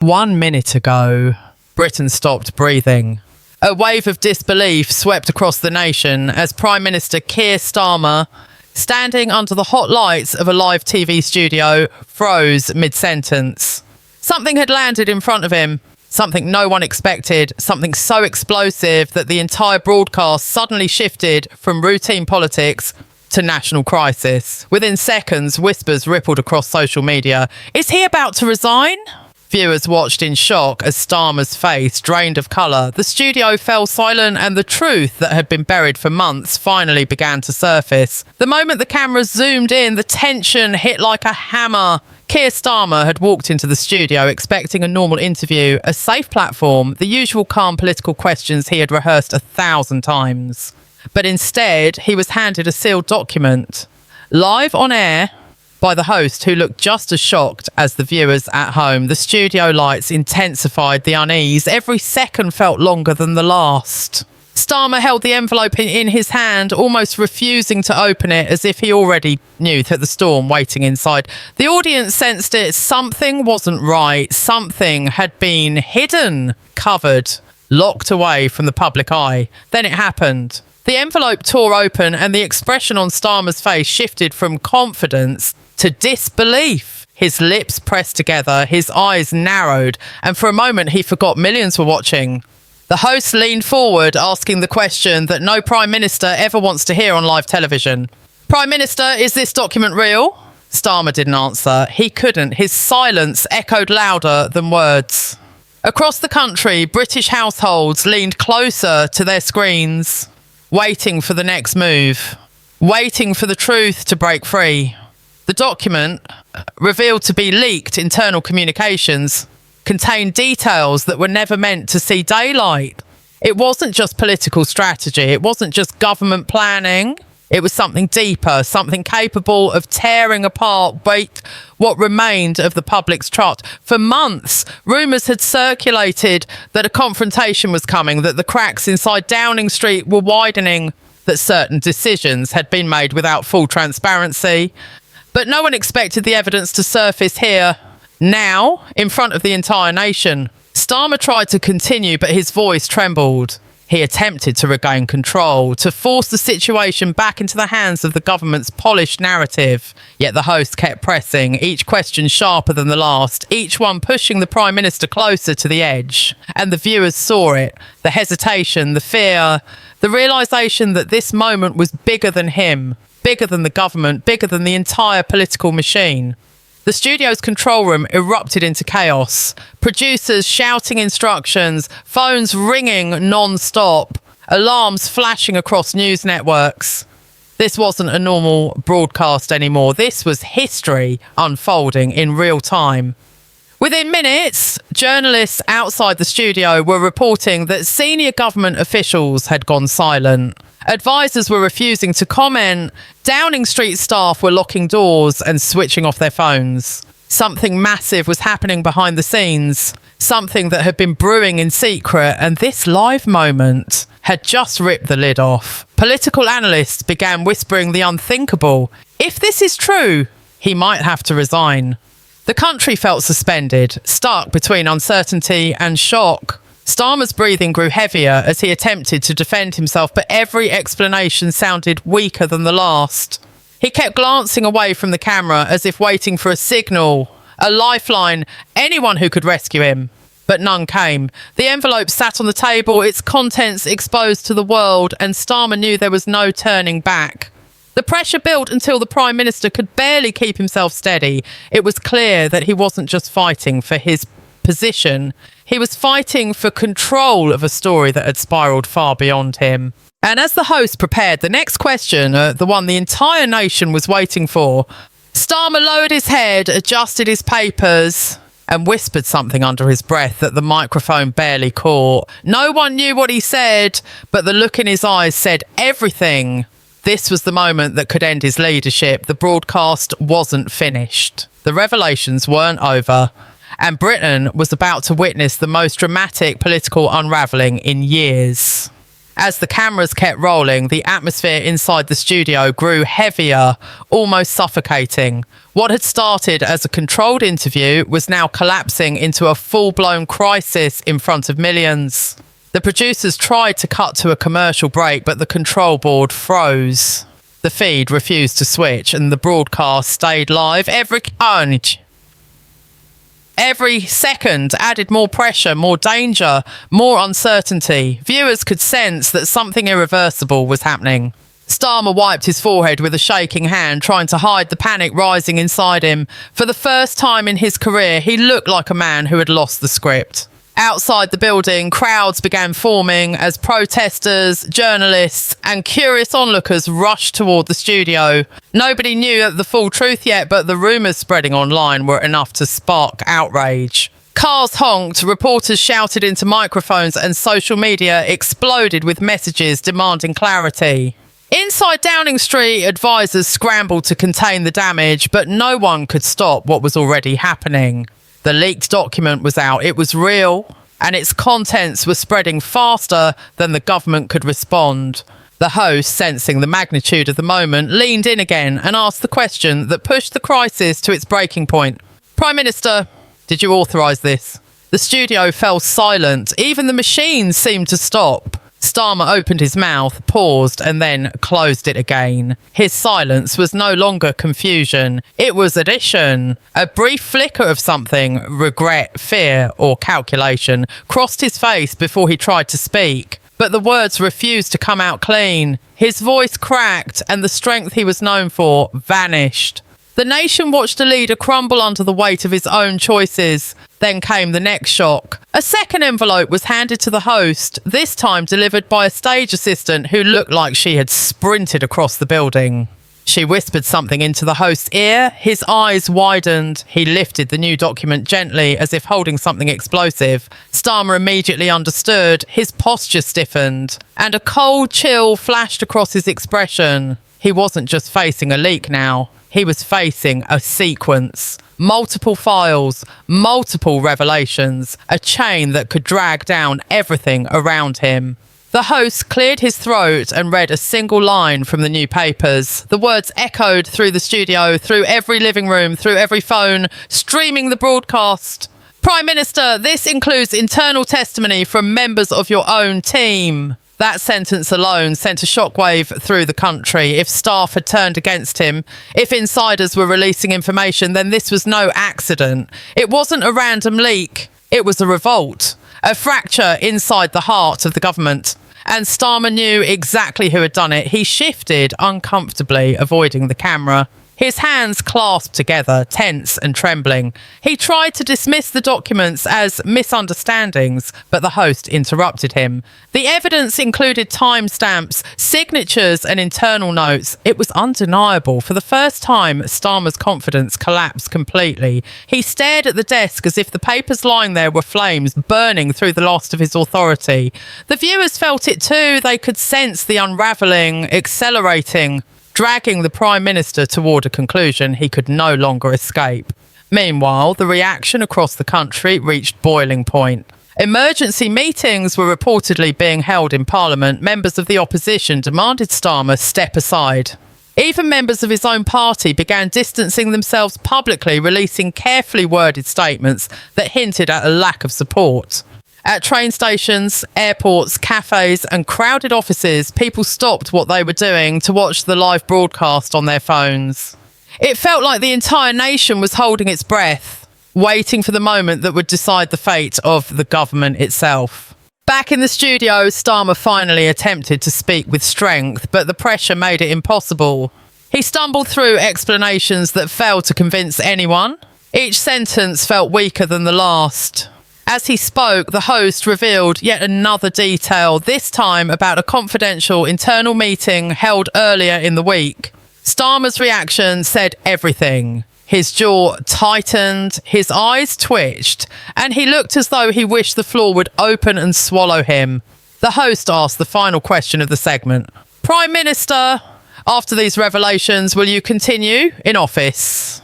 1 minute ago, Britain stopped breathing. A wave of disbelief swept across the nation as Prime Minister Keir Starmer, standing under the hot lights of a live TV studio, froze mid-sentence. Something had landed in front of him, something no one expected, something so explosive that the entire broadcast suddenly shifted from routine politics to national crisis. Within seconds, whispers rippled across social media. Is he about to resign? Viewers watched in shock as Starmer's face drained of colour. The studio fell silent and the truth that had been buried for months finally began to surface. The moment the cameras zoomed in, the tension hit like a hammer. Keir Starmer had walked into the studio expecting a normal interview, a safe platform, the usual calm political questions he had rehearsed 1,000 times. But instead, he was handed a sealed document, live on air, by the host, who looked just as shocked as the viewers at home. The studio lights intensified the unease. Every second felt longer than the last. Starmer held the envelope in his hand, almost refusing to open it, as if he already knew that the storm waiting inside. The audience sensed it. Something wasn't right. Something had been hidden, covered, locked away from the public eye. Then it happened. The envelope tore open and the expression on Starmer's face shifted from confidence to disbelief. His lips pressed together, his eyes narrowed, and for a moment he forgot millions were watching. The host leaned forward, asking the question that no Prime Minister ever wants to hear on live television. Prime Minister, is this document real? Starmer didn't answer. He couldn't. His silence echoed louder than words. Across the country, British households leaned closer to their screens, waiting for the next move, waiting for the truth to break free. The document, revealed to be leaked internal communications, contained details that were never meant to see daylight. It wasn't just political strategy. It wasn't just government planning. It was something deeper, something capable of tearing apart what remained of the public's trust. For months, rumours had circulated that a confrontation was coming, that the cracks inside Downing Street were widening, that certain decisions had been made without full transparency. But no one expected the evidence to surface here, now, in front of the entire nation. Starmer tried to continue, but his voice trembled. He attempted to regain control, to force the situation back into the hands of the government's polished narrative. Yet the host kept pressing, each question sharper than the last, each one pushing the Prime Minister closer to the edge. And the viewers saw it, the hesitation, the fear, the realisation that this moment was bigger than him, bigger than the government, bigger than the entire political machine. The studio's control room erupted into chaos. Producers shouting instructions, phones ringing non-stop, alarms flashing across news networks. This wasn't a normal broadcast anymore. This was history unfolding in real time. Within minutes, journalists outside the studio were reporting that senior government officials had gone silent. Advisors were refusing to comment. Downing Street staff were locking doors and switching off their phones. Something massive was happening behind the scenes, something that had been brewing in secret, and this live moment had just ripped the lid off. Political analysts began whispering the unthinkable. If this is true, he might have to resign. The country felt suspended, stuck between uncertainty and shock. Starmer's breathing grew heavier as he attempted to defend himself, but every explanation sounded weaker than the last. He kept glancing away from the camera as if waiting for a signal, a lifeline, anyone who could rescue him. But none came. The envelope sat on the table, its contents exposed to the world, and Starmer knew there was no turning back. The pressure built until the Prime Minister could barely keep himself steady. It was clear that he wasn't just fighting for his position. He was fighting for control of a story that had spiralled far beyond him. And as the host prepared the next question, the one the entire nation was waiting for, Starmer lowered his head, adjusted his papers, and whispered something under his breath that the microphone barely caught. No one knew what he said, but the look in his eyes said everything. This was the moment that could end his leadership. The broadcast wasn't finished. The revelations weren't over. And Britain was about to witness the most dramatic political unravelling in years. As the cameras kept rolling, the atmosphere inside the studio grew heavier, almost suffocating. What had started as a controlled interview was now collapsing into a full-blown crisis in front of millions. The producers tried to cut to a commercial break, but the control board froze. The feed refused to switch, and the broadcast stayed live. Every second added more pressure, more danger, more uncertainty. Viewers could sense that something irreversible was happening. Starmer wiped his forehead with a shaking hand, trying to hide the panic rising inside him. For the first time in his career, he looked like a man who had lost the script. Outside the building, crowds began forming as protesters, journalists, and curious onlookers rushed toward the studio. Nobody knew the full truth yet, but the rumours spreading online were enough to spark outrage. Cars honked, reporters shouted into microphones, and social media exploded with messages demanding clarity. Inside Downing Street, advisors scrambled to contain the damage, but no one could stop what was already happening. The leaked document was out, it was real, and its contents were spreading faster than the government could respond. The host, sensing the magnitude of the moment, leaned in again and asked the question that pushed the crisis to its breaking point. Prime Minister, did you authorise this? The studio fell silent. Even the machines seemed to stop. Starmer opened his mouth, paused, and then closed it again. His silence was no longer confusion. It was addition. A brief flicker of something, regret, fear, or calculation, crossed his face before he tried to speak. But the words refused to come out clean. His voice cracked, and the strength he was known for vanished. The nation watched a leader crumble under the weight of his own choices. Then came the next shock. A second envelope was handed to the host, this time delivered by a stage assistant who looked like she had sprinted across the building. She whispered something into the host's ear. His eyes widened. He lifted the new document gently, as if holding something explosive. Starmer immediately understood. His posture stiffened, and a cold chill flashed across his expression. He wasn't just facing a leak now. He was facing a sequence. Multiple files, multiple revelations, a chain that could drag down everything around him. The host cleared his throat and read a single line from the new papers. The words echoed through the studio, through every living room, through every phone, streaming the broadcast. Prime Minister, this includes internal testimony from members of your own team. That sentence alone sent a shockwave through the country. If staff had turned against him, if insiders were releasing information, then this was no accident. It wasn't a random leak. It was a revolt, a fracture inside the heart of the government. And Starmer knew exactly who had done it. He shifted uncomfortably, avoiding the camera. His hands clasped together, tense and trembling. He tried to dismiss the documents as misunderstandings, but the host interrupted him. The evidence included timestamps, signatures and internal notes. It was undeniable. For the first time, Starmer's confidence collapsed completely. He stared at the desk as if the papers lying there were flames burning through the last of his authority. The viewers felt it too. They could sense the unravelling, accelerating, dragging the Prime Minister toward a conclusion he could no longer escape. Meanwhile, the reaction across the country reached boiling point. Emergency meetings were reportedly being held in Parliament. Members of the opposition demanded Starmer step aside. Even members of his own party began distancing themselves publicly, releasing carefully worded statements that hinted at a lack of support. At train stations, airports, cafes and crowded offices, people stopped what they were doing to watch the live broadcast on their phones. It felt like the entire nation was holding its breath, waiting for the moment that would decide the fate of the government itself. Back in the studio, Starmer finally attempted to speak with strength, but the pressure made it impossible. He stumbled through explanations that failed to convince anyone. Each sentence felt weaker than the last. As he spoke, the host revealed yet another detail, this time about a confidential internal meeting held earlier in the week. Starmer's reaction said everything. His jaw tightened, his eyes twitched, and he looked as though he wished the floor would open and swallow him. The host asked the final question of the segment. Prime Minister, after these revelations, will you continue in office?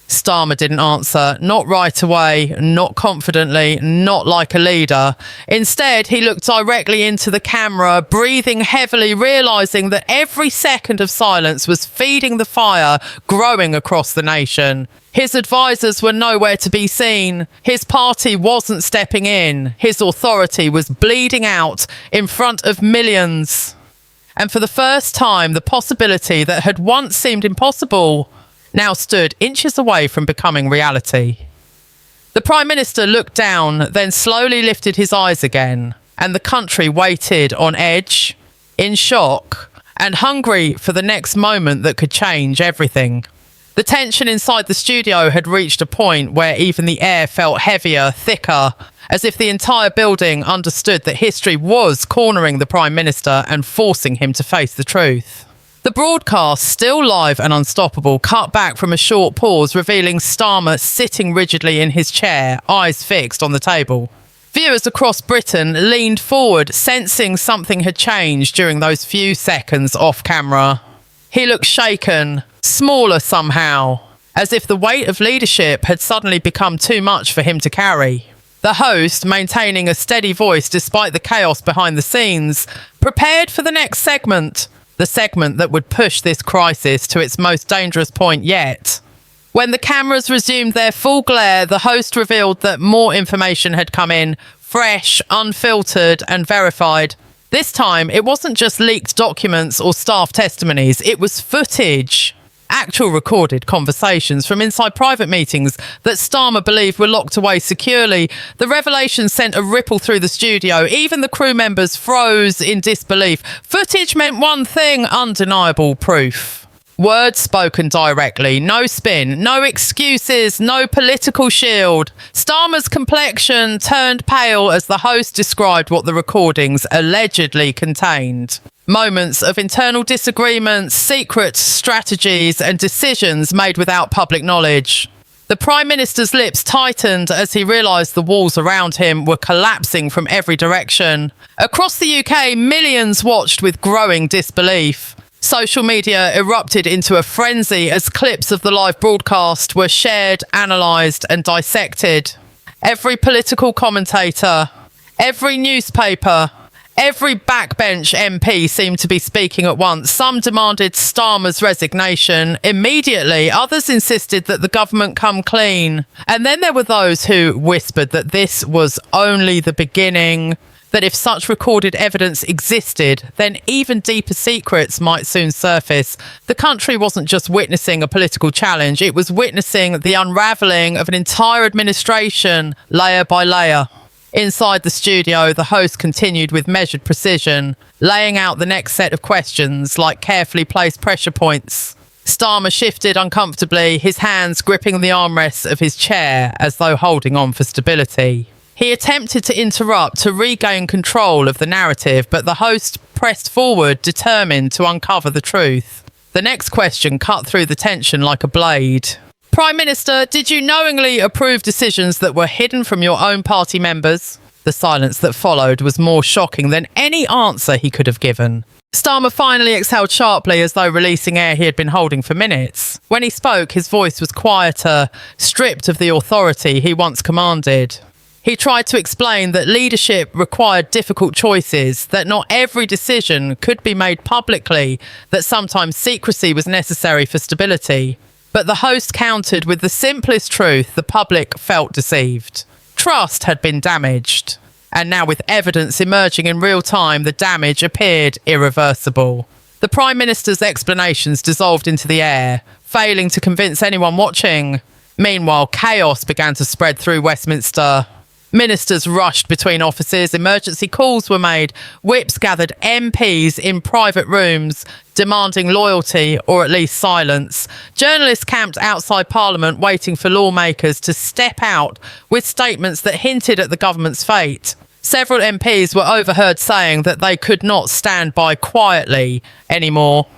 Starmer didn't answer, not right away, not confidently, not like a leader. Instead, he looked directly into the camera, breathing heavily, realising that every second of silence was feeding the fire growing across the nation. His advisors were nowhere to be seen. His party wasn't stepping in. His authority was bleeding out in front of millions. And for the first time, the possibility that had once seemed impossible now stood inches away from becoming reality. The Prime Minister looked down, then slowly lifted his eyes again, and the country waited on edge, in shock, and hungry for the next moment that could change everything. The tension inside the studio had reached a point where even the air felt heavier, thicker, as if the entire building understood that history was cornering the Prime Minister and forcing him to face the truth. The broadcast, still live and unstoppable, cut back from a short pause, revealing Starmer sitting rigidly in his chair, eyes fixed on the table. Viewers across Britain leaned forward, sensing something had changed during those few seconds off camera. He looked shaken, smaller somehow, as if the weight of leadership had suddenly become too much for him to carry. The host, maintaining a steady voice despite the chaos behind the scenes, prepared for the next segment. The segment that would push this crisis to its most dangerous point yet. When the cameras resumed their full glare, the host revealed that more information had come in, fresh, unfiltered, and verified. This time, it wasn't just leaked documents or staff testimonies, it was footage. Actual recorded conversations from inside private meetings that Starmer believed were locked away securely. The revelation sent a ripple through the studio. Even the crew members froze in disbelief. Footage meant one thing: undeniable proof. Words spoken directly, no spin, no excuses, no political shield. Starmer's complexion turned pale as the host described what the recordings allegedly contained. Moments of internal disagreements, secret strategies, and decisions made without public knowledge. The Prime Minister's lips tightened as he realised the walls around him were collapsing from every direction. Across the UK, millions watched with growing disbelief. Social media erupted into a frenzy as clips of the live broadcast were shared, analysed, and dissected. Every political commentator, every newspaper, every backbench MP seemed to be speaking at once. Some demanded Starmer's resignation immediately. Others insisted that the government come clean. And then there were those who whispered that this was only the beginning, that if such recorded evidence existed, then even deeper secrets might soon surface. The country wasn't just witnessing a political challenge, it was witnessing the unravelling of an entire administration, layer by layer. Inside the studio, the host continued with measured precision, laying out the next set of questions like carefully placed pressure points. Starmer shifted uncomfortably, his hands gripping the armrests of his chair as though holding on for stability. He attempted to interrupt to regain control of the narrative, but the host pressed forward, determined to uncover the truth. The next question cut through the tension like a blade. Prime Minister, did you knowingly approve decisions that were hidden from your own party members? The silence that followed was more shocking than any answer he could have given. Starmer finally exhaled sharply as though releasing air he had been holding for minutes. When he spoke, his voice was quieter, stripped of the authority he once commanded. He tried to explain that leadership required difficult choices, that not every decision could be made publicly, that sometimes secrecy was necessary for stability. But the host countered with the simplest truth: the public felt deceived. Trust had been damaged. And now, with evidence emerging in real time, the damage appeared irreversible. The Prime Minister's explanations dissolved into the air, failing to convince anyone watching. Meanwhile, chaos began to spread through Westminster. Ministers rushed between offices, emergency calls were made, whips gathered MPs in private rooms, demanding loyalty or at least silence. Journalists camped outside Parliament waiting for lawmakers to step out with statements that hinted at the government's fate. Several MPs were overheard saying that they could not stand by quietly anymore.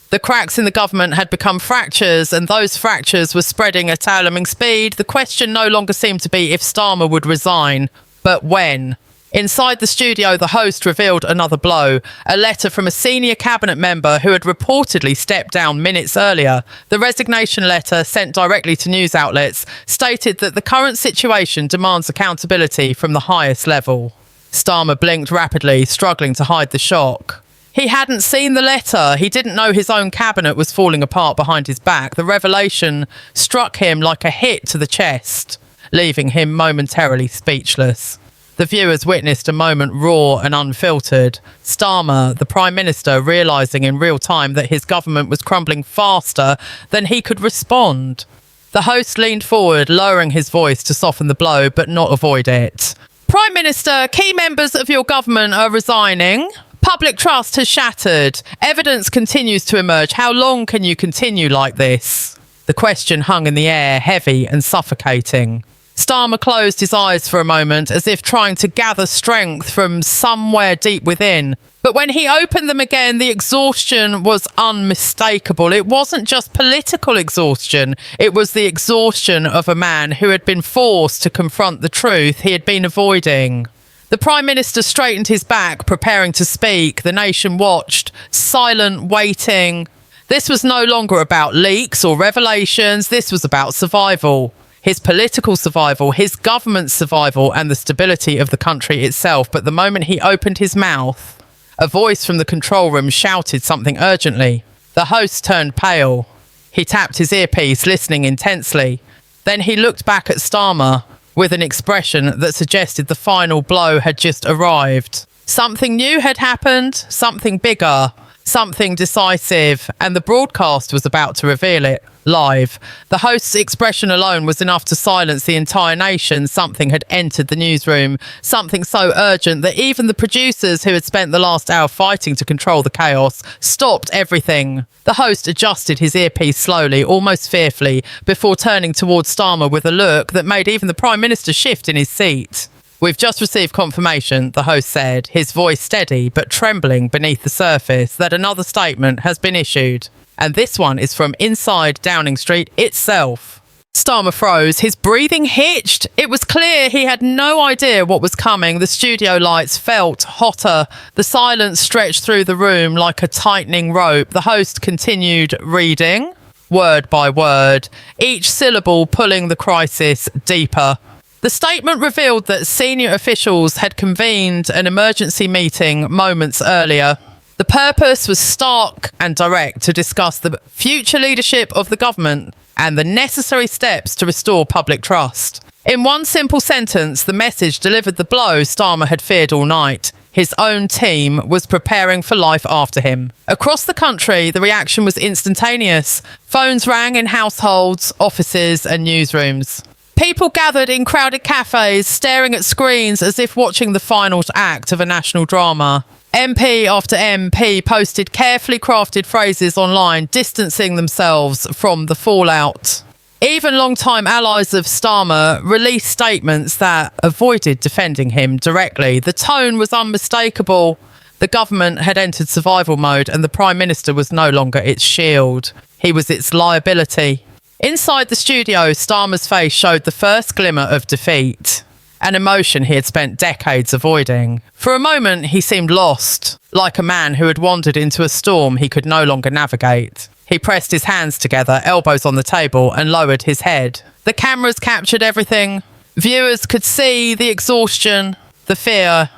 The cracks in the government had become fractures, and those fractures were spreading at alarming speed. The question no longer seemed to be if Starmer would resign, but when. Inside the studio, the host revealed another blow, a letter from a senior cabinet member who had reportedly stepped down minutes earlier. The resignation letter, sent directly to news outlets, stated that the current situation demands accountability from the highest level. Starmer blinked rapidly, struggling to hide the shock. He hadn't seen the letter. He didn't know his own cabinet was falling apart behind his back. The revelation struck him like a hit to the chest, leaving him momentarily speechless. The viewers witnessed a moment raw and unfiltered. Starmer, the Prime Minister, realising in real time that his government was crumbling faster than he could respond. The host leaned forward, lowering his voice to soften the blow but not avoid it. Prime Minister, key members of your government are resigning. Public trust has shattered. Evidence continues to emerge. How long can you continue like this? The question hung in the air, heavy and suffocating. Starmer closed his eyes for a moment, as if trying to gather strength from somewhere deep within. But when he opened them again, the exhaustion was unmistakable. It wasn't just political exhaustion. It was the exhaustion of a man who had been forced to confront the truth he had been avoiding. The Prime Minister straightened his back, preparing to speak. The nation watched, silent, waiting. This was no longer about leaks or revelations. This was about survival. His political survival, his government's survival, and the stability of the country itself. But the moment he opened his mouth, a voice from the control room shouted something urgently. The host turned pale. He tapped his earpiece, listening intensely. Then he looked back at Starmer with an expression that suggested the final blow had just arrived. Something new had happened, something bigger, something decisive, and the broadcast was about to reveal it. Live. The host's expression alone was enough to silence the entire nation. Something had entered the newsroom, something so urgent that even the producers, who had spent the last hour fighting to control the chaos, stopped everything. The host adjusted his earpiece slowly, almost fearfully, before turning towards Starmer with a look that made even the Prime Minister shift in his seat. We've just received confirmation, the host said, his voice steady but trembling beneath the surface, that another statement has been issued. And this one is from inside Downing Street itself. Starmer froze. His breathing hitched. It was clear he had no idea what was coming. The studio lights felt hotter. The silence stretched through the room like a tightening rope. The host continued reading, word by word, each syllable pulling the crisis deeper. The statement revealed that senior officials had convened an emergency meeting moments earlier. The purpose was stark and direct: to discuss the future leadership of the government and the necessary steps to restore public trust. In one simple sentence, the message delivered the blow Starmer had feared all night. His own team was preparing for life after him. Across the country, the reaction was instantaneous. Phones rang in households, offices and newsrooms. People gathered in crowded cafes, staring at screens as if watching the final act of a national drama. MP after MP posted carefully crafted phrases online, distancing themselves from the fallout. Even long-time allies of Starmer released statements that avoided defending him directly. The tone was unmistakable. The government had entered survival mode, and the Prime Minister was no longer its shield. He was its liability. Inside the studio, Starmer's face showed the first glimmer of defeat, an emotion he had spent decades avoiding. For a moment, he seemed lost, like a man who had wandered into a storm he could no longer navigate. He pressed his hands together, elbows on the table, and lowered his head. The cameras captured everything. Viewers could see the exhaustion, the fear,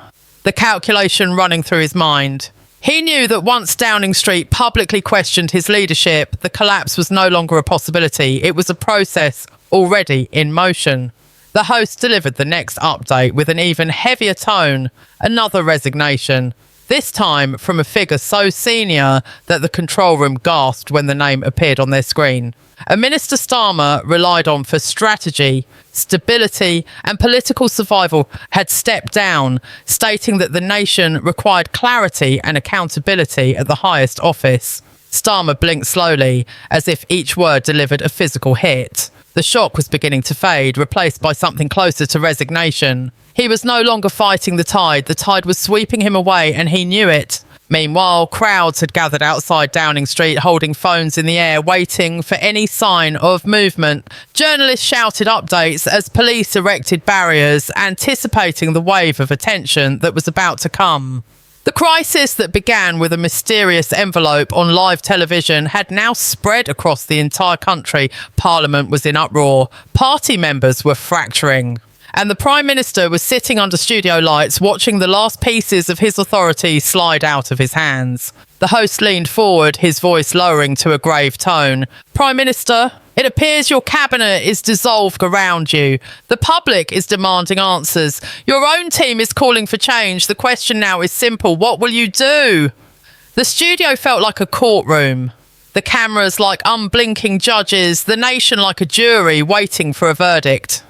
the calculation running through his mind. He knew that once Downing Street publicly questioned his leadership, the collapse was no longer a possibility. It was a process already in motion. The host delivered the next update with an even heavier tone, another resignation, this time from a figure so senior that the control room gasped when the name appeared on their screen. A Minister Starmer relied on for strategy, stability and political survival had stepped down, stating that the nation required clarity and accountability at the highest office. Starmer blinked slowly, as if each word delivered a physical hit. The shock was beginning to fade, replaced by something closer to resignation. He was no longer fighting the tide was sweeping him away, and he knew it. Meanwhile, crowds had gathered outside Downing Street holding phones in the air, waiting for any sign of movement. Journalists shouted updates as police erected barriers, anticipating the wave of attention that was about to come. The crisis that began with a mysterious envelope on live television had now spread across the entire country. Parliament was in uproar. Party members were fracturing. And the Prime Minister was sitting under studio lights watching the last pieces of his authority slide out of his hands. The host leaned forward, his voice lowering to a grave tone. Prime Minister, it appears your cabinet is dissolved around you. The public is demanding answers. Your own team is calling for change. The question now is simple. What will you do? The studio felt like a courtroom. The cameras like unblinking judges, the nation like a jury waiting for a verdict.